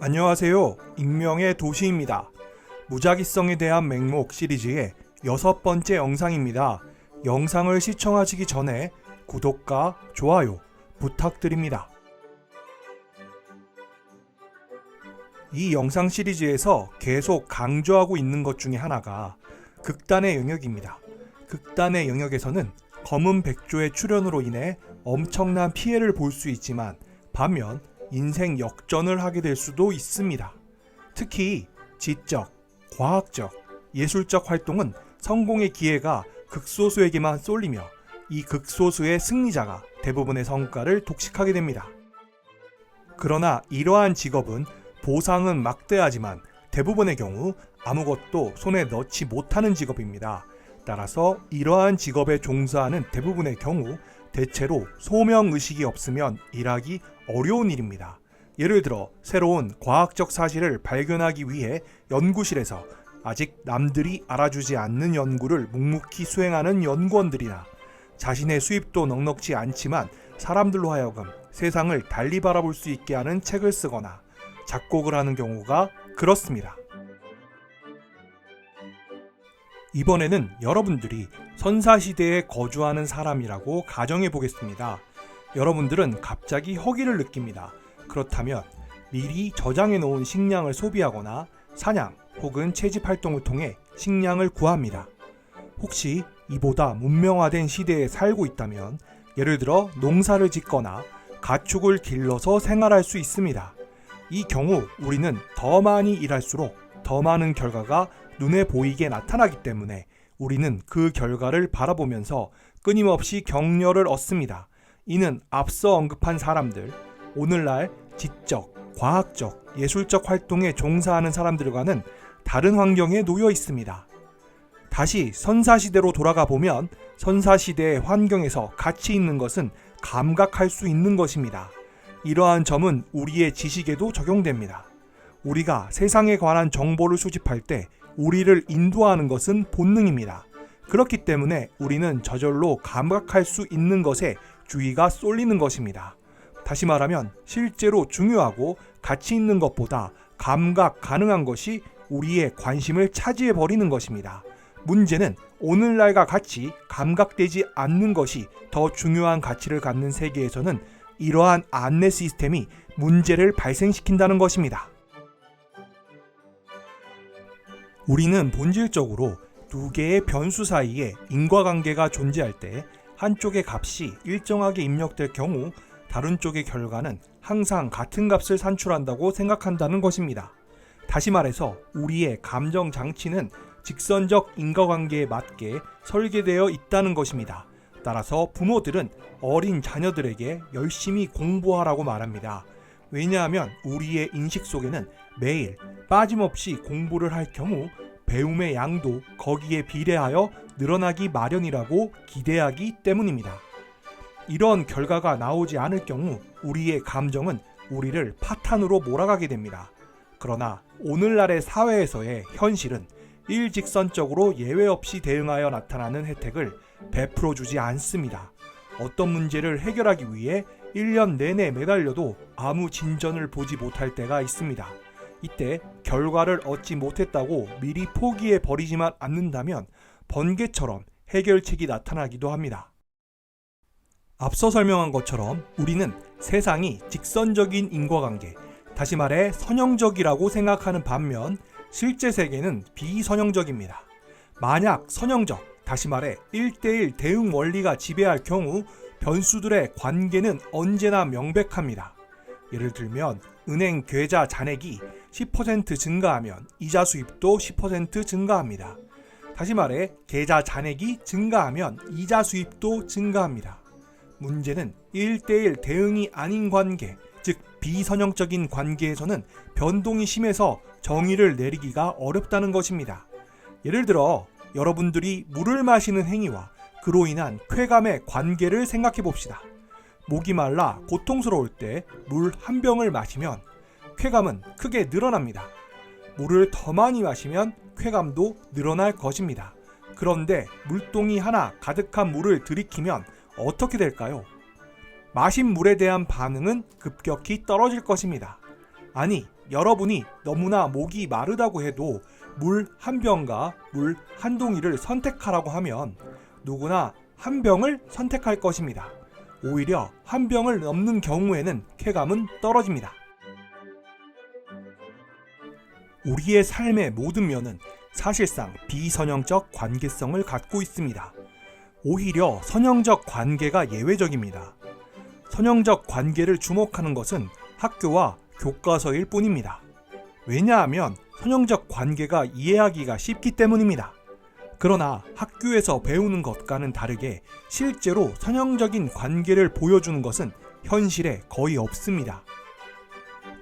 안녕하세요. 익명의 도시입니다. 무작위성에 대한 맹목 시리즈의 6번째 영상입니다. 영상을 시청하시기 전에 구독과 좋아요 부탁드립니다. 이 영상 시리즈에서 계속 강조하고 있는 것 중에 하나가 극단의 영역입니다. 극단의 영역에서는 검은 백조의 출현으로 인해 엄청난 피해를 볼 수 있지만 반면 인생 역전을 하게 될 수도 있습니다. 특히 지적, 과학적, 예술적 활동은 성공의 기회가 극소수에게만 쏠리며 이 극소수의 승리자가 대부분의 성과를 독식하게 됩니다. 그러나 이러한 직업은 보상은 막대하지만 대부분의 경우 아무것도 손에 넣지 못하는 직업입니다. 따라서 이러한 직업에 종사하는 대부분의 경우 대체로 소명의식이 없으면 일하기 어려운 일입니다. 예를 들어 새로운 과학적 사실을 발견하기 위해 연구실에서 아직 남들이 알아주지 않는 연구를 묵묵히 수행하는 연구원들이나 자신의 수입도 넉넉지 않지만 사람들로 하여금 세상을 달리 바라볼 수 있게 하는 책을 쓰거나 작곡을 하는 경우가 그렇습니다. 이번에는 여러분들이 선사시대에 거주하는 사람이라고 가정해 보겠습니다. 여러분들은 갑자기 허기를 느낍니다. 그렇다면 미리 저장해 놓은 식량을 소비하거나 사냥 혹은 채집 활동을 통해 식량을 구합니다. 혹시 이보다 문명화된 시대에 살고 있다면 예를 들어 농사를 짓거나 가축을 길러서 생활할 수 있습니다. 이 경우 우리는 더 많이 일할수록 더 많은 결과가 눈에 보이게 나타나기 때문에 우리는 그 결과를 바라보면서 끊임없이 격려를 얻습니다. 이는 앞서 언급한 사람들, 오늘날 지적, 과학적, 예술적 활동에 종사하는 사람들과는 다른 환경에 놓여 있습니다. 다시 선사시대로 돌아가 보면 선사시대의 환경에서 가치 있는 것은 감각할 수 있는 것입니다. 이러한 점은 우리의 지식에도 적용됩니다. 우리가 세상에 관한 정보를 수집할 때 우리를 인도하는 것은 본능입니다. 그렇기 때문에 우리는 저절로 감각할 수 있는 것에 주의가 쏠리는 것입니다. 다시 말하면 실제로 중요하고 가치 있는 것보다 감각 가능한 것이 우리의 관심을 차지해 버리는 것입니다. 문제는 오늘날과 같이 감각되지 않는 것이 더 중요한 가치를 갖는 세계에서는 이러한 안내 시스템이 문제를 발생시킨다는 것입니다. 우리는 본질적으로 두 개의 변수 사이에 인과관계가 존재할 때 한쪽의 값이 일정하게 입력될 경우 다른 쪽의 결과는 항상 같은 값을 산출한다고 생각한다는 것입니다. 다시 말해서 우리의 감정 장치는 직선적 인과관계에 맞게 설계되어 있다는 것입니다. 따라서 부모들은 어린 자녀들에게 열심히 공부하라고 말합니다. 왜냐하면 우리의 인식 속에는 매일 빠짐없이 공부를 할 경우 배움의 양도 거기에 비례하여 늘어나기 마련이라고 기대하기 때문입니다. 이런 결과가 나오지 않을 경우 우리의 감정은 우리를 파탄으로 몰아가게 됩니다. 그러나 오늘날의 사회에서의 현실은 일직선적으로 예외 없이 대응하여 나타나는 혜택을 베풀어 주지 않습니다. 어떤 문제를 해결하기 위해 1년 내내 매달려도 아무 진전을 보지 못할 때가 있습니다. 이때 결과를 얻지 못했다고 미리 포기해 버리지만 않는다면 번개처럼 해결책이 나타나기도 합니다. 앞서 설명한 것처럼 우리는 세상이 직선적인 인과관계, 다시 말해 선형적이라고 생각하는 반면 실제 세계는 비선형적입니다. 만약 선형적, 다시 말해 1대1 대응 원리가 지배할 경우 변수들의 관계는 언제나 명백합니다. 예를 들면 은행 계좌 잔액이 10% 증가하면 이자 수입도 10% 증가합니다. 다시 말해 계좌 잔액이 증가하면 이자 수입도 증가합니다. 문제는 1대1 대응이 아닌 관계, 즉 비선형적인 관계에서는 변동이 심해서 정의를 내리기가 어렵다는 것입니다. 예를 들어 여러분들이 물을 마시는 행위와 그로 인한 쾌감의 관계를 생각해 봅시다. 목이 말라 고통스러울 때 물 한 병을 마시면 쾌감은 크게 늘어납니다. 물을 더 많이 마시면 쾌감도 늘어날 것입니다. 그런데 물동이 하나 가득한 물을 들이키면 어떻게 될까요? 마신 물에 대한 반응은 급격히 떨어질 것입니다. 아니, 여러분이 너무나 목이 마르다고 해도 물 한 병과 물 한 동이를 선택하라고 하면 누구나 한 병을 선택할 것입니다. 오히려 한 병을 넘는 경우에는 쾌감은 떨어집니다. 우리의 삶의 모든 면은 사실상 비선형적 관계성을 갖고 있습니다. 오히려 선형적 관계가 예외적입니다. 선형적 관계를 주목하는 것은 학교와 교과서일 뿐입니다. 왜냐하면 선형적 관계가 이해하기가 쉽기 때문입니다. 그러나 학교에서 배우는 것과는 다르게 실제로 선형적인 관계를 보여주는 것은 현실에 거의 없습니다.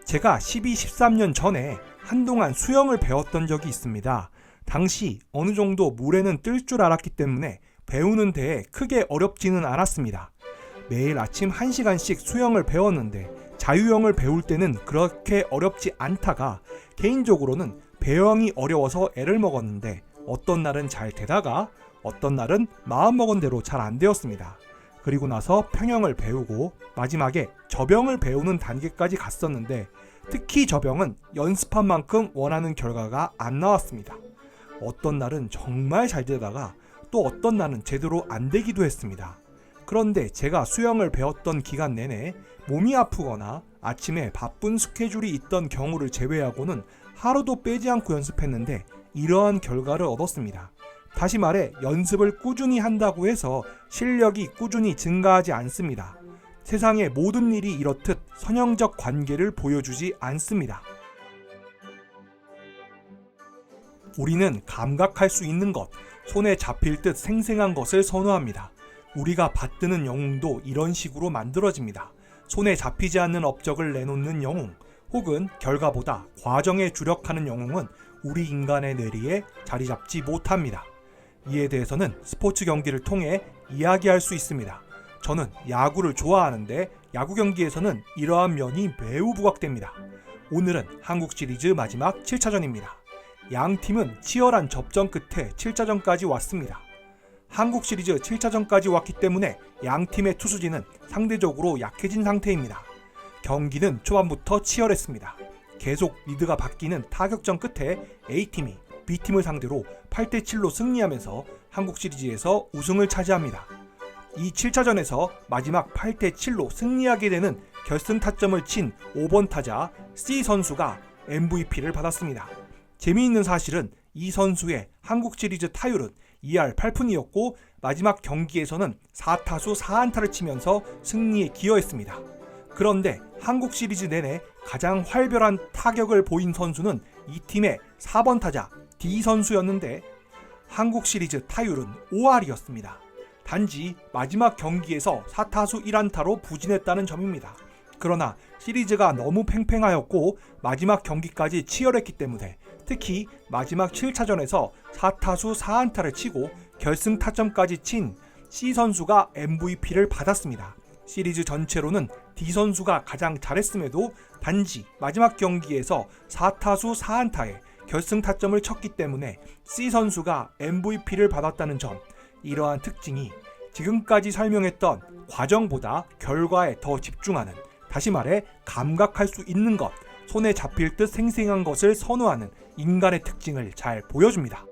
제가 12, 13년 전에 한동안 수영을 배웠던 적이 있습니다. 당시 어느 정도 물에는 뜰 줄 알았기 때문에 배우는 데에 크게 어렵지는 않았습니다. 매일 아침 1시간씩 수영을 배웠는데 자유형을 배울 때는 그렇게 어렵지 않다가 개인적으로는 배영이 어려워서 애를 먹었는데 어떤 날은 잘 되다가 어떤 날은 마음먹은 대로 잘 안 되었습니다. 그리고 나서 평형을 배우고 마지막에 접영을 배우는 단계까지 갔었는데 특히 접영은 연습한 만큼 원하는 결과가 안 나왔습니다. 어떤 날은 정말 잘 되다가 또 어떤 날은 제대로 안 되기도 했습니다. 그런데 제가 수영을 배웠던 기간 내내 몸이 아프거나 아침에 바쁜 스케줄이 있던 경우를 제외하고는 하루도 빼지 않고 연습했는데 이러한 결과를 얻었습니다. 다시 말해 연습을 꾸준히 한다고 해서 실력이 꾸준히 증가하지 않습니다. 세상의 모든 일이 이렇듯 선형적 관계를 보여주지 않습니다. 우리는 감각할 수 있는 것, 손에 잡힐 듯 생생한 것을 선호합니다. 우리가 받드는 영웅도 이런 식으로 만들어집니다. 손에 잡히지 않는 업적을 내놓는 영웅, 혹은 결과보다 과정에 주력하는 영웅은 우리 인간의 뇌리에 자리 잡지 못합니다. 이에 대해서는 스포츠 경기를 통해 이야기할 수 있습니다. 저는 야구를 좋아하는데 야구 경기에서는 이러한 면이 매우 부각됩니다. 오늘은 한국 시리즈 마지막 7차전입니다. 양 팀은 치열한 접전 끝에 7차전까지 왔습니다. 한국 시리즈 7차전까지 왔기 때문에 양 팀의 투수진은 상대적으로 약해진 상태입니다. 경기는 초반부터 치열했습니다. 계속 리드가 바뀌는 타격전 끝에 A팀이 B팀을 상대로 8대7로 승리하면서 한국 시리즈에서 우승을 차지합니다. 이 7차전에서 마지막 8대7로 승리하게 되는 결승 타점을 친 5번 타자 C 선수가 MVP를 받았습니다. 재미있는 사실은 이 선수의 한국 시리즈 타율은 2할 8푼이었고 마지막 경기에서는 4타수 4안타를 치면서 승리에 기여했습니다. 그런데 한국 시리즈 내내 가장 활발한 타격을 보인 선수는 이 팀의 4번 타자 D 선수였는데 한국 시리즈 타율은 5할이었습니다. 단지 마지막 경기에서 4타수 1안타로 부진했다는 점입니다. 그러나 시리즈가 너무 팽팽하였고 마지막 경기까지 치열했기 때문에 특히 마지막 7차전에서 4타수 4안타를 치고 결승 타점까지 친 C 선수가 MVP를 받았습니다. 시리즈 전체로는 D 선수가 가장 잘했음에도 단지 마지막 경기에서 4타수 4안타에 결승 타점을 쳤기 때문에 C 선수가 MVP를 받았다는 점, 이러한 특징이 지금까지 설명했던 과정보다 결과에 더 집중하는, 다시 말해 감각할 수 있는 것, 손에 잡힐 듯 생생한 것을 선호하는 인간의 특징을 잘 보여줍니다.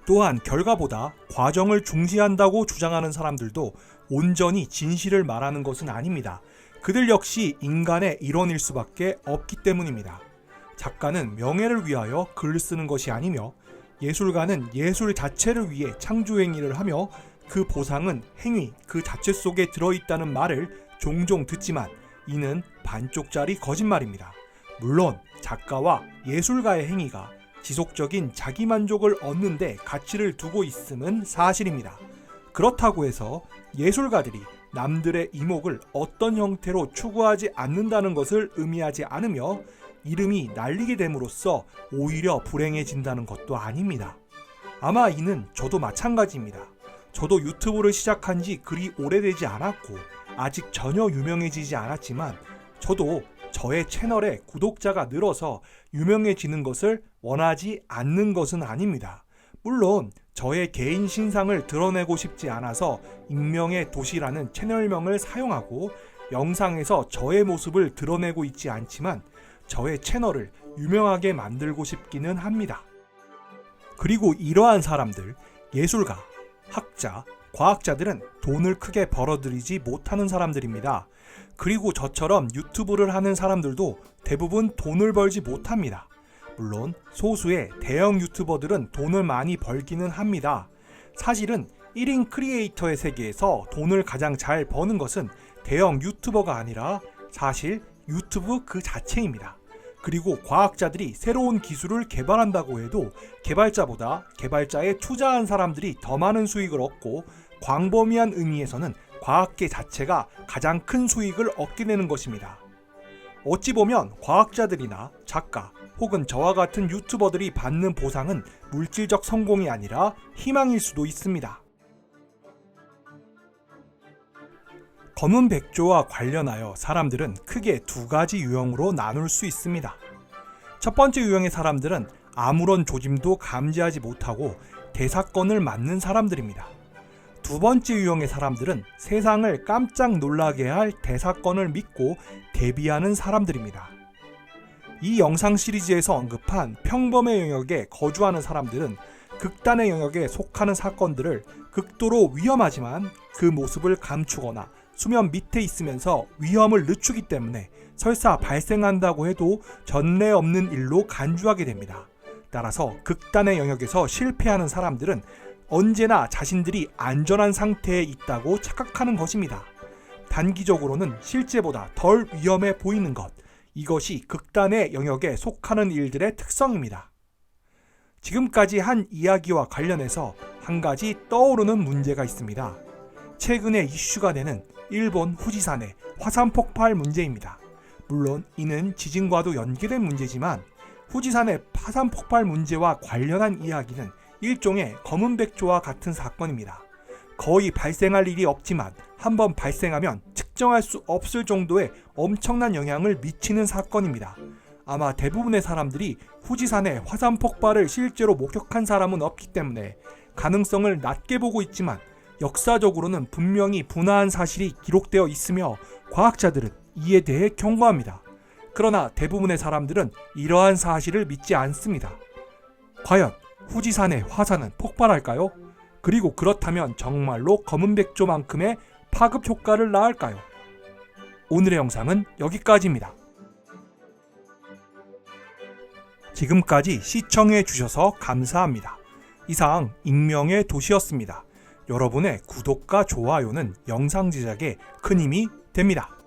또한 결과보다 과정을 중시한다고 주장하는 사람들도 온전히 진실을 말하는 것은 아닙니다. 그들 역시 인간의 일원일 수밖에 없기 때문입니다. 작가는 명예를 위하여 글을 쓰는 것이 아니며 예술가는 예술 자체를 위해 창조행위를 하며 그 보상은 행위 그 자체 속에 들어있다는 말을 종종 듣지만 이는 반쪽짜리 거짓말입니다. 물론 작가와 예술가의 행위가 지속적인 자기만족을 얻는 데 가치를 두고 있음은 사실입니다. 그렇다고 해서 예술가들이 남들의 이목을 어떤 형태로 추구하지 않는다는 것을 의미하지 않으며 이름이 날리게 됨으로써 오히려 불행해진다는 것도 아닙니다. 아마 이는 저도 마찬가지입니다. 저도 유튜브를 시작한 지 그리 오래되지 않았고 아직 전혀 유명해지지 않았지만 저도 저의 채널에 구독자가 늘어서 유명해지는 것을 원하지 않는 것은 아닙니다. 물론 저의 개인 신상을 드러내고 싶지 않아서 익명의 도시라는 채널명을 사용하고 영상에서 저의 모습을 드러내고 있지 않지만 저의 채널을 유명하게 만들고 싶기는 합니다. 그리고 이러한 사람들, 예술가, 학자, 과학자들은 돈을 크게 벌어들이지 못하는 사람들입니다. 그리고 저처럼 유튜브를 하는 사람들도 대부분 돈을 벌지 못합니다. 물론 소수의 대형 유튜버들은 돈을 많이 벌기는 합니다. 사실은 1인 크리에이터의 세계에서 돈을 가장 잘 버는 것은 대형 유튜버가 아니라 사실 유튜브 그 자체입니다. 그리고 과학자들이 새로운 기술을 개발한다고 해도 개발자보다 개발자에 투자한 사람들이 더 많은 수익을 얻고 광범위한 의미에서는 과학계 자체가 가장 큰 수익을 얻게 되는 것입니다. 어찌 보면 과학자들이나 작가 혹은 저와 같은 유튜버들이 받는 보상은 물질적 성공이 아니라 희망일 수도 있습니다. 검은 백조와 관련하여 사람들은 크게 두 가지 유형으로 나눌 수 있습니다. 첫 번째 유형의 사람들은 아무런 조짐도 감지하지 못하고 대사건을 맞는 사람들입니다. 두 번째 유형의 사람들은 세상을 깜짝 놀라게 할 대사건을 믿고 대비하는 사람들입니다. 이 영상 시리즈에서 언급한 평범의 영역에 거주하는 사람들은 극단의 영역에 속하는 사건들을 극도로 위험하지만 그 모습을 감추거나 수면 밑에 있으면서 위험을 늦추기 때문에 설사 발생한다고 해도 전례 없는 일로 간주하게 됩니다. 따라서 극단의 영역에서 실패하는 사람들은 언제나 자신들이 안전한 상태에 있다고 착각하는 것입니다. 단기적으로는 실제보다 덜 위험해 보이는 것, 이것이 극단의 영역에 속하는 일들의 특성입니다. 지금까지 한 이야기와 관련해서 한 가지 떠오르는 문제가 있습니다. 최근에 이슈가 되는 일본 후지산의 화산 폭발 문제입니다. 물론 이는 지진과도 연계된 문제지만 후지산의 화산 폭발 문제와 관련한 이야기는 일종의 검은 백조와 같은 사건입니다. 거의 발생할 일이 없지만 한번 발생하면 측정할 수 없을 정도의 엄청난 영향을 미치는 사건입니다. 아마 대부분의 사람들이 후지산의 화산 폭발을 실제로 목격한 사람은 없기 때문에 가능성을 낮게 보고 있지만 역사적으로는 분명히 분화한 사실이 기록되어 있으며 과학자들은 이에 대해 경고합니다. 그러나 대부분의 사람들은 이러한 사실을 믿지 않습니다. 과연 후지산의 화산은 폭발할까요? 그리고 그렇다면 정말로 검은 백조만큼의 파급 효과를 낳을까요? 오늘의 영상은 여기까지입니다. 지금까지 시청해 주셔서 감사합니다. 이상 익명의 도시였습니다. 여러분의 구독과 좋아요는 영상 제작에 큰 힘이 됩니다.